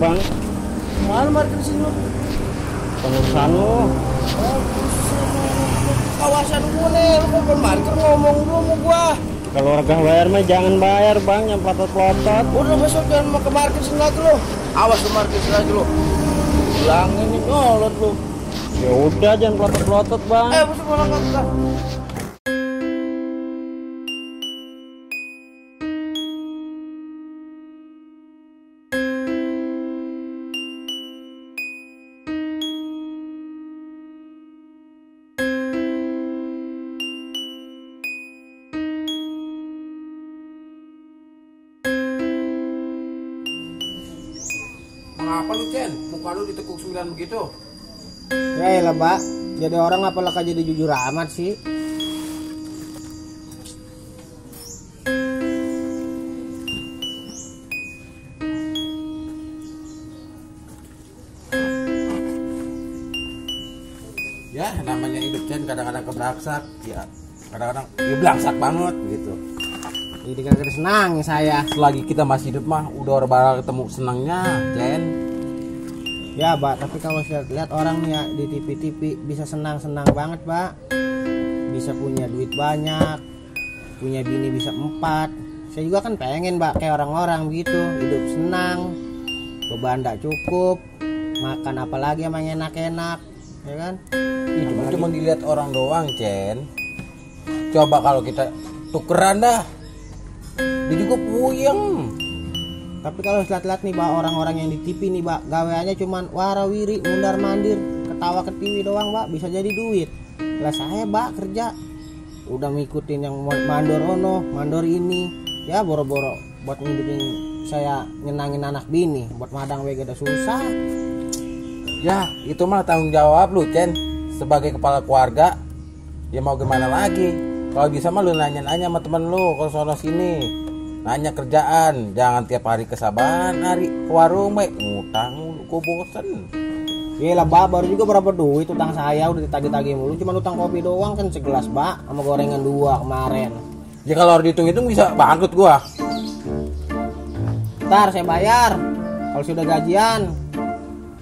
bang. Mana parkir di sini? Pengurusan lu. Kawasan gua nih, lu kok parkir ngomong dulu sama gua. Kalau warga bayar mah jangan bayar bang, yang plotot-plotot. Udah besok jangan mau ke parkir sini lagi lu. Awas lu parkir sini lagi lu. Bilangin nih nyolot lu. Ya udah jangan plotot-plotot bang. Besok malah enggak. Mengapa lu, Cen? Muka lu ditekuk 9 begitu? Ya lah, Pak. Jadi orang apalah jadi jujur amat sih. Ya, namanya hidup, Cen, kadang-kadang keberangsak. Ya, kadang-kadang ya belangsak banget gitu. Jadi kan senang saya. Selagi kita masih hidup mah udah orang ketemu senangnya, Cen. Ya, Pak, tapi kalau saya lihat orang nih ya di TV-TV bisa senang-senang banget, Pak. Bisa punya duit banyak, punya bini bisa 4. Saya juga kan pengen, Pak, kayak orang-orang begitu, hidup senang, beban tak cukup, makan apalagi yang enak-enak, ya kan? Itu cuma dilihat orang doang, Cen. Coba kalau kita tukeran dah, dia juga puyeng. Tapi kalau lihat-lihat nih, Pak, orang-orang yang di TV nih, Pak, gaweannya cuman warawiri, mundar-mandir, ketawa ke TV doang, Pak, bisa jadi duit. Lah saya, Pak, kerja udah ngikutin yang mandor ono, mandor ini, ya boro-boro buat ngidupin saya, nyenangin anak bini, buat madang wega udah susah. Ya, itu mah tanggung jawab lu, Cen. Sebagai kepala keluarga, ya mau gimana lagi? Kalau bisa mah lu nanya-nanya sama temen lu kalau sono sini. Nanya kerjaan, jangan tiap hari kesabaran hari ke warung, ngutang mulu, gua bosen. Iya lah, Pak, baru juga berapa duit utang saya, udah ditagih-tagih mulu, cuma utang kopi doang kan segelas, Pak, sama gorengan 2 kemarin. Ya kalau harus dihitung-hitung bisa bangkrut gua. Ntar saya bayar kalau sudah gajian.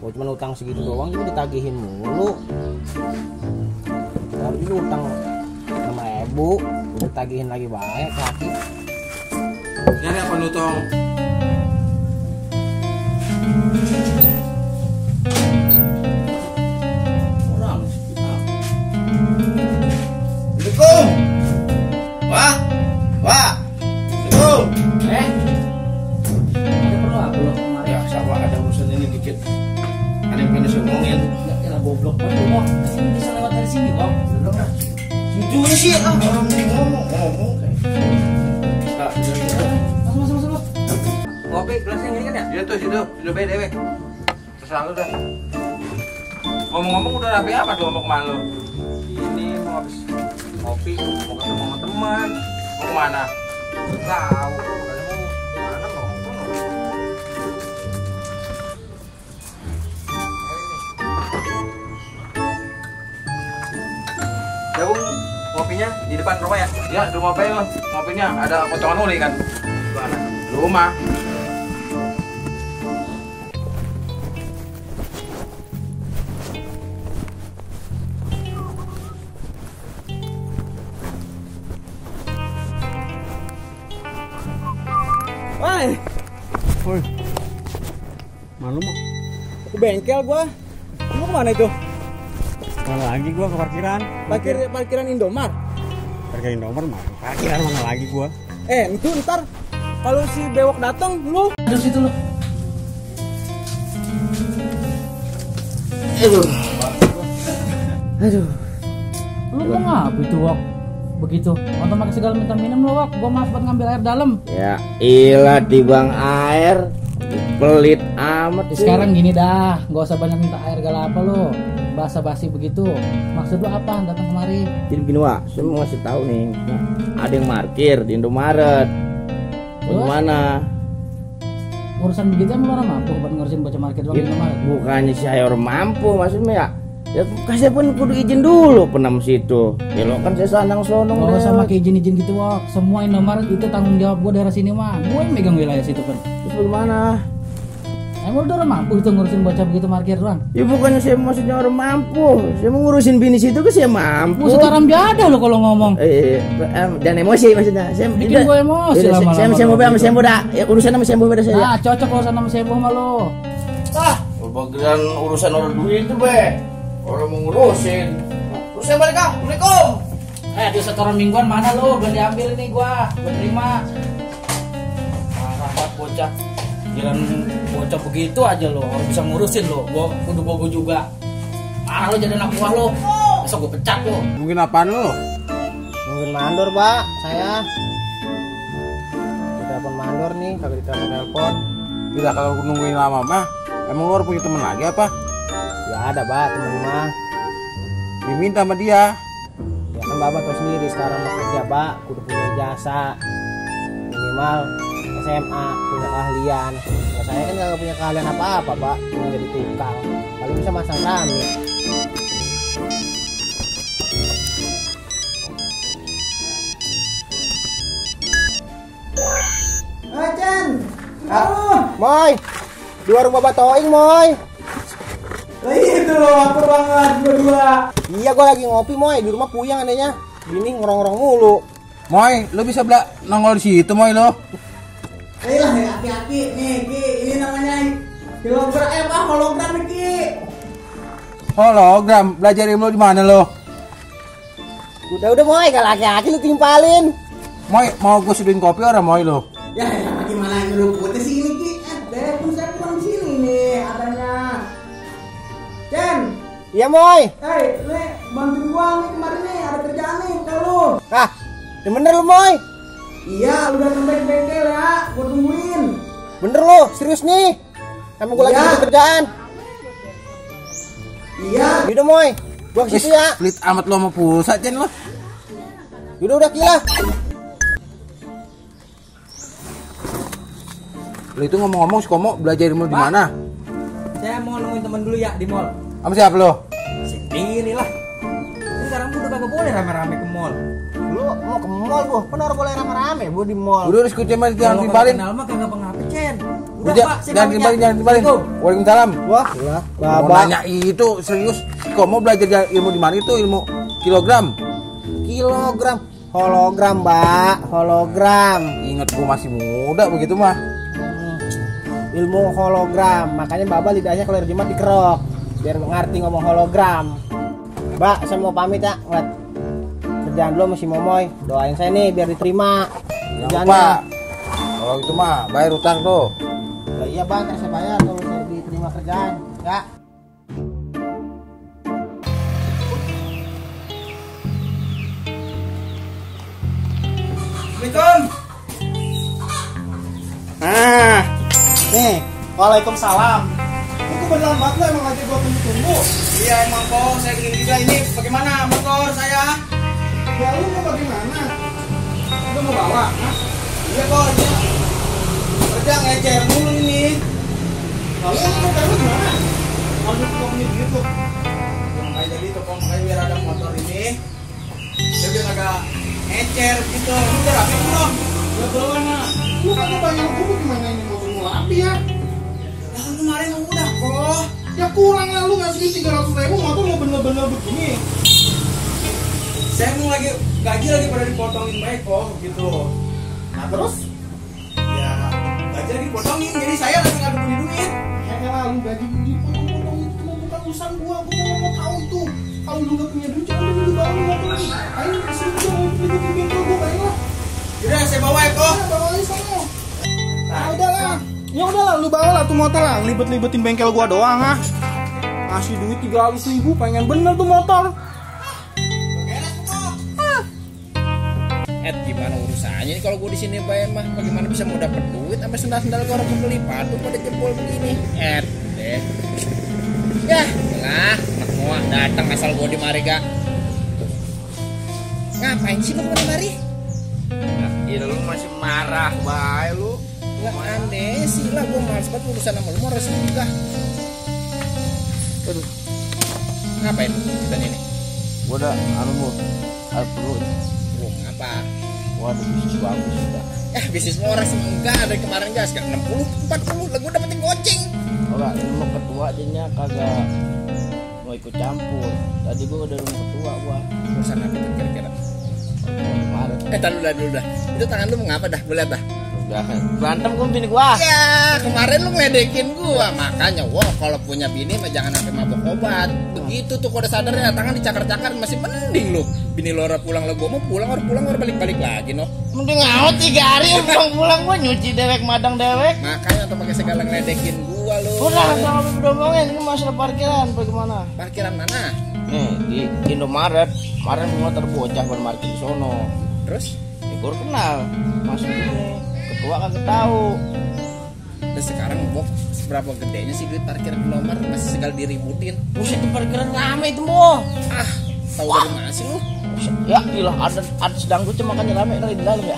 Gua cuma utang segitu doang juga ditagihin mulu. Baru juga utang 5.000, udah tagihin lagi banyak kaki. Ini apa nutong? Orang Assalamualaikum. Wah. Assalamualaikum. Ada perlu apa lo kemarin? Ya, sama ada urusan ini dikit. Ada yang pengen saya omongin. Ya lah goblok banget lo, kesini bisa lewat dari sini, Wak. Jujur sih, orang ngomong. Masuk. Ngopi gelasnya ini kan ya? Iya tuh situ, sudah beda deh. Terserah lu dah. Ngomong-ngomong udah rapi apa tuh mau kemana lu? Ini mau habis ngopi, mau ketemu sama teman. Mau kemana? Tahu. Katanya mau kemana nongkrong. Jauh ngopinya di depan rumah ya? Ya, di rumah Bay lo. Ngopinya ada potongan uli kan? Mana? Rumah. Woi, malu mau? Ke bengkel gua. Lu kemana itu? Mana lagi gua ke parkiran? Parkiran Indomart. Parkiran nomor mah. Parkiran mana lagi gua? Itu ntar kalau si bewok datang lu ada situ lu. Aduh. Lu mau ngapa itu, Wak? Begitu. Nonton pakai segala minta minum lu, Wak. Gua maaf buat ngambil air dalam. Ya ilah tibang air. Pelit amat. Sekarang gini dah, gak usah banyak minta air gala apa lu. Basa-basi begitu. Maksud lu apa datang kemari? Jadi begini, Wak, saya mau ngasih tahu nih. Ada yang parkir di Indomaret. Bagaimana? Urusan begitu emang orang mampu buat ngurusin bocah parkir doang di Indomaret? Bukannya saya orang mampu, maksudnya ya. Ya kasih pun kudu izin dulu penam situ. Ya lo kan saya sanang-sonong. Gak usah pakai izin-izin gitu, Wak. Semua Indomaret itu tanggung jawab gua daerah sini mah. Gua yang megang wilayah situ kan. Terus bagaimana? Emang udah orang mampu itu ngurusin bocah begitu parkir doang? Ya bukannya saya maksudnya orang mampu. Saya mau ngurusin bini situ ke saya mampu. Lu sekarang biada lo kalau ngomong. Dan emosi maksudnya. Saya Bikin gue emosi lama-lama. Saya mau sama Sembo dah. Ya urusan sama Sembo beda saya. Nah, cocok urusan sama Sembo sama lo. Bagian urusan orang duit itu be. Orang mau ngurusin. Terus saya balik ah. Assalamualaikum. Di setoran mingguan mana lo? Belum diambil nih gua terima. Parah banget bocah. Jalan bocah begitu aja lo, harus bisa ngurusin lo. Gua kudu bogo juga. Parah lo jadi anak buah lo. Besok gua pecat lo. Mungkin apaan lo? Mungkin mandor, Pak. Saya ditelepon mandor nih, kagak ditelepon. Tidak, kalau nungguin lama mah, emang lu punya temen lagi apa? Ya ada, Pak, temen mah. Diminta sama dia. Ya kan Bapak tahu sendiri sekarang mau kerja, Pak, kudu punya jasa. Minimal SMA, punya keahlian. Nah, saya kan nggak punya keahlian apa-apa, Pak. Cuma jadi tukang. Paling bisa masang rami. Acan, Moy, di warung Bapak Toing, Moy. Itu loh, aku banget berdua. Iya, gua lagi ngopi, Moy. Di rumah puyeng adanya. Gini ngerong-ngerong mulu. Moy, lu bisa nongol di situ, Moy lo. Lah, hati-hati nih, Ki. Ini namanya hologram nih, Ki. Hologram, belajar ilmu di mana lo? Udah, Moy, gak laki-laki lu timpalin. Moy, mau gue seduhin kopi orang Moy lo? Ya, gimana lu putih sini, Ki? Telepon saya kurang di sini nih, adanya. Jen. Iya, Moy. Nih, bantuin gua nih kemarin nih, ada kerjaan nih kalau. Ah, yang bener lu, Moy. Iya, lu datang baik bengkel ya, gua tungguin. Bener lu, serius nih. Emang gua lagi ada kerjaan. Iya. Yaudah, Moy. Gua ke situ ya. Pelit amat lo sama pulsa, Jen lo. Yaudah, udah gila. Lo itu ngomong-ngomong, si Komo belajar ilmu di mana? Saya mau nemuin temen dulu ya di mall. Sama siapa lo? Sendiri lah. Sekarang udah kagak boleh rame-rame ke mall. Lu mau ke mall gua, kan orang boleh rame-rame gua di mall. Udah harus kucing mah jangan Kalau timpalin. kenal mah kagak pengapa, Cen. Udah, Udah, Pak, saya jangan pamit ya. timpalin, jangan timpalin. Assalamualaikum. Waalaikumsalam. Wah, lah, Mau Bapak. nanya itu serius, si Komo belajar ilmu di mana itu? Ilmu kilogram. Kilogram. Hologram, Mbak. Hologram. Ingat gua masih muda begitu mah. Ilmu hologram. Makanya Bapak lidahnya kalau hari Jumat dikerok biar ngerti ngomong hologram. Mbak, saya mau pamit ya. Ngeliat kerjaan dulu sama si Momoy. Doain saya nih biar diterima. Jangan Kerjaannya. lupa. Kalau itu mah bayar utang tuh. Ya, iya, Bang, ntar saya bayar kalau saya diterima kerjaan. Ya. Assalamualaikum. Nah, nih, waalaikumsalam. Itu beneran banget lo emang aja gua tunggu-tunggu. Iya emang kok saya ingin juga ini bagaimana motor saya? Ya lu mau bagaimana? Lu mau bawa? Hah? Iya kok dia kerja ngecer mulu ini. Lalu lu motor lu gimana? Kalau lu mau gitu. Makanya jadi toko makanya biar ada motor ini. Dia biar agak ngecer gitu. Lu udah rapi belum? Udah belum mana? Lu kagak bayar gua gimana ini motor lu rapi ya? Nah, kemarin udah kok. Ya kurang lah lu ngasih 300.000 motor lu bener-bener begini. Saya mau lagi gaji lagi pada dipotongin baik kok gitu. Nah terus? Ya gaji lagi dipotongin jadi saya lagi nggak punya duit. Ya lah lu gaji dipotong-potong itu cuma bukan urusan gua mau tahu itu. Kalau lu gak punya duit jangan beli baru motor ini. Ayo kesini gua mau beli di bengkel gua bayar lah. Yaudah saya bawa ya kok. Ya bawa aja sana. Nah udahlah. Ya udahlah lu bawa lah tuh motor lah. Libet-libetin bengkel gua doang ah. Ngasih duit 300.000 pengen bener tuh motor. Gimana urusannya nih kalau gue di sini bayar mah? Bagaimana bisa mau dapet duit sampai sendal-sendal gue orang pembeli patuh pada jempol begini? Deh. Ya, lah, anak muah datang asal gue di mari gak. Ngapain sih lu kemari? Iya lu masih marah bae lu. Nggak aneh sih lah, gue males banget urusan sama lu mau resmi juga. Aduh. Ngapain kita ini? Gua udah anu ada perlu. Belum apa? Waduh, bisnis bagus udah. Bisnis mau orang sih enggak dari kemarin gas kan 60 40 lah gue dapetin goceng. Orang ilmu ketua jadinya kagak mau ikut campur. Tadi gua udah ilmu ketua gua. Urusan apa tuh kira-kira? Kemarin. Dulu dah. Itu tangan lu mengapa dah? Boleh dah. Udah berantem gua bini gua. Ya, kemarin lu ngeledekin gua. Makanya, wah kalau punya bini mah jangan sampai mabok obat. Begitu tuh kode sadarnya, tangan dicakar-cakar masih mending lu. Bini lu orang pulang lah, gua mau pulang orang balik-balik lagi no. Mending ngawet 3 hari pulang gua nyuci dewek madang dewek. Makanya tuh pakai segala ngeledekin gua lu. Udah jangan ngomongin ini masalah parkiran bagaimana? Parkiran mana? Nih di Indomaret kemarin motor bocah berparkir sono. Terus? Gue kenal masuk ini ketua kagak tahu. Dan sekarang Bob seberapa gedenya sih duit parkir Indomaret masih segala diributin. Buset itu parkiran rame itu boh. Ah, tahu dari mana sih lu? Ya ilah ada sedang gue makanya rame dari dalam ya.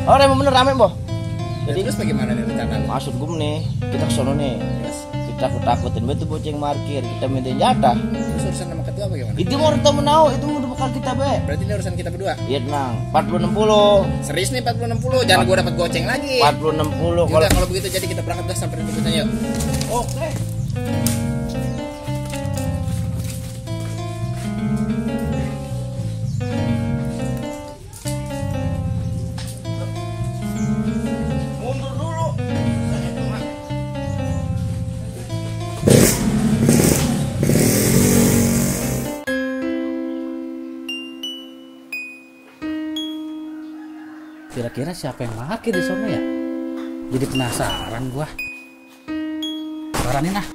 Oh emang bener rame boh. Jadi terus bagaimana nih rencana lu? Maksud gue nih kita kesono nih. Terus? Kita takutin betul bocah yang parkir kita minta jatah. Terus urusan sama ketua bagaimana? Itu mau kita menau itu mau bakal kita be. Berarti ini urusan kita berdua? Iya tenang 40-60. Serius nih 40-60, jangan gua dapat goceng lagi. 40-60 Kalau begitu jadi kita berangkat dah sampai jemputan yuk. Oke. Mundur dulu. Kira-kira siapa yang parkir di sana ya? Jadi penasaran gua. Baranin ah.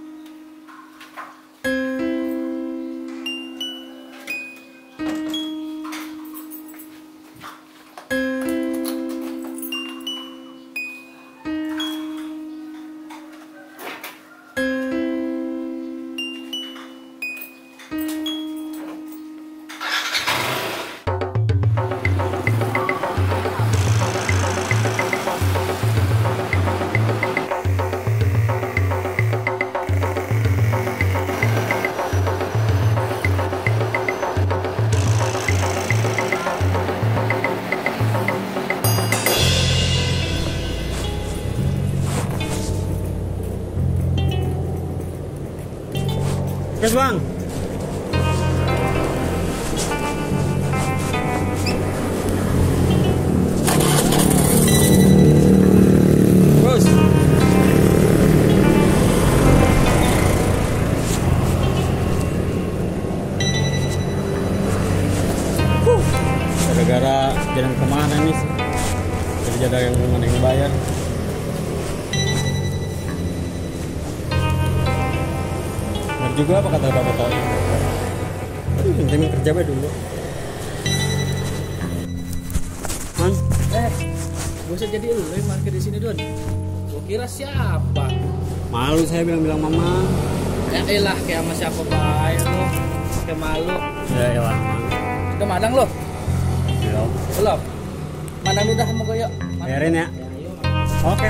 Yes bang. Bos. Gara-gara jalan kemana nih? Jadi ada yang mana yang bayar? Benar juga apa kata bapak kau? Aduh, penting kerja bae dulu. Man, Gua usah jadi lu yang parkir di sini Don. Gua kira siapa? malu saya bilang mama. Ya elah kayak sama siapa baik lu. Kayak malu. Ya elah. Udah madang lu? Belum. Belum. Madang lu dah sama gua yuk. Bayarin ya. Oke.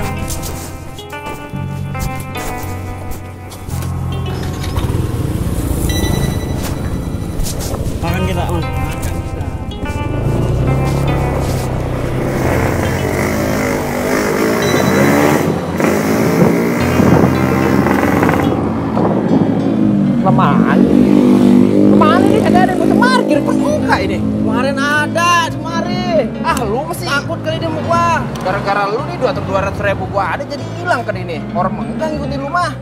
Makan kita, Man. Kemana nih? Ada yang mau parkir pas muka ini. Kemarin ada, kemarin. Ah lu masih takut kali dia mau gua. Gara-gara lu nih 200.000 gua ada jadi hilang kan ini. Orang enggak ngikutin lu mah.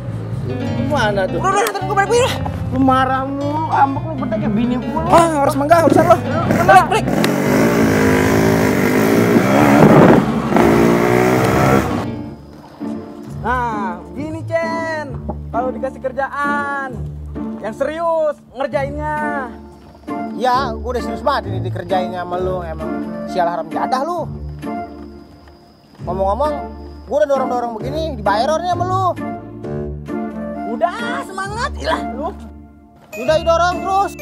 Gimana tuh? Udah nanti gua balik lah. Lu marah mulu, ambek lu bener kayak bini gua. Ah harus menggah urusan lu. Balik. Nah, gini Cen. Kalau dikasih kerjaan yang serius ngerjainnya. Ya, gue udah serius banget ini dikerjainnya sama lu. Emang sial haram jadah lu. Ngomong-ngomong, gue udah dorong-dorong begini, dibayar orangnya sama lu. Udah semangat, ilah lu. Udah dorong terus.